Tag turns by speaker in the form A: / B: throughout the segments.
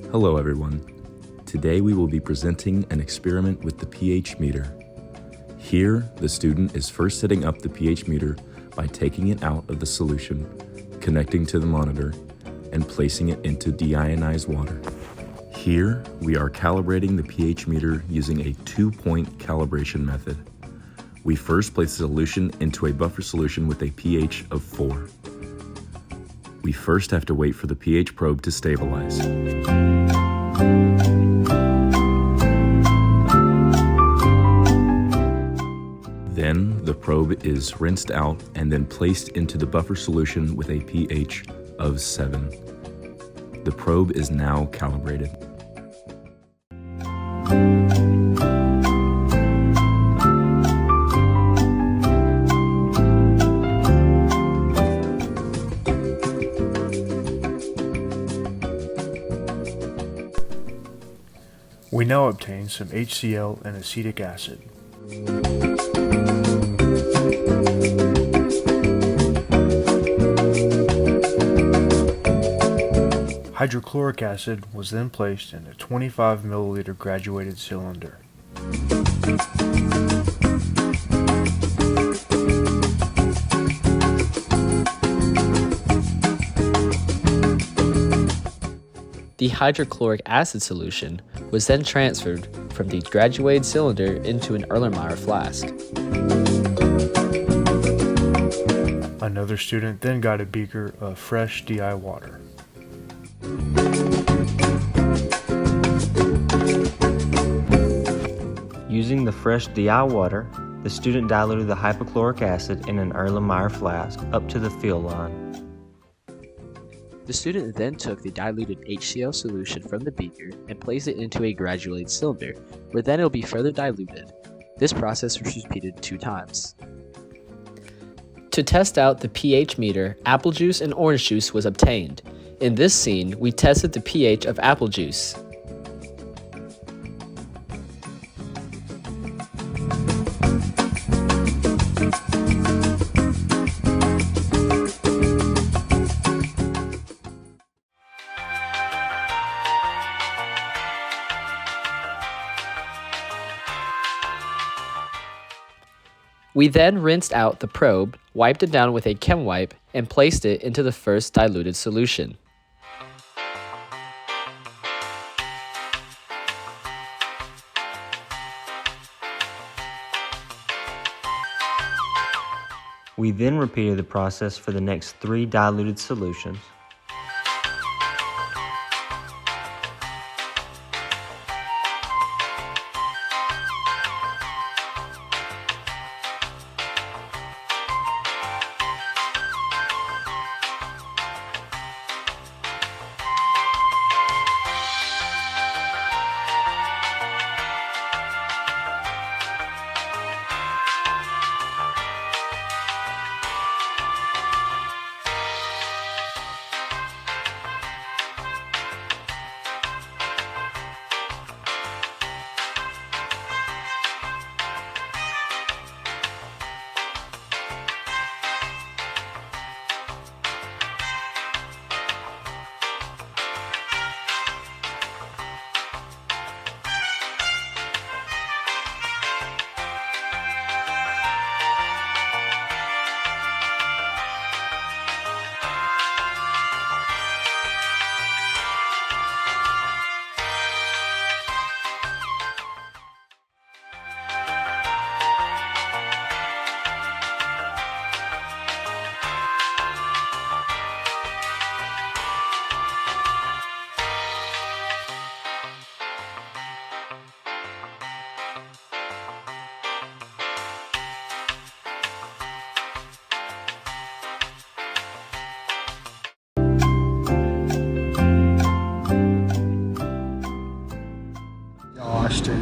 A: Hello everyone. Today we will be presenting an experiment with the pH meter. Here, the student is first setting up the pH meter by taking it out of the solution, connecting to the monitor, and placing it into deionized water. Here, we are calibrating the pH meter using a 2-point calibration method. We first place the solution into a buffer solution with a pH of 4. We first have to wait for the pH probe to stabilize. Then the probe is rinsed out and then placed into the buffer solution with a pH of 7. The probe is now calibrated.
B: We now obtain some HCl and acetic acid. Hydrochloric acid was then placed in a 25 milliliter graduated cylinder.
C: The hydrochloric acid solution was then transferred from the graduated cylinder into an Erlenmeyer flask.
B: Another student then got a beaker of fresh DI water.
D: Using the fresh DI water, the student diluted the hypochloric acid in an Erlenmeyer flask up to the fill line.
C: The student then took the diluted HCl solution from the beaker and placed it into a graduated cylinder, where then it will be further diluted. This process was repeated 2 times. To test out the pH meter, apple juice and orange juice was obtained. In this scene, we tested the pH of apple juice. We then rinsed out the probe, wiped it down with a Chem wipe, and placed it into the first diluted solution.
D: We then repeated the process for the next 3 diluted solutions.
B: Auston.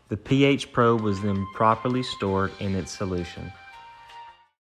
D: The pH probe was then properly stored in its solution.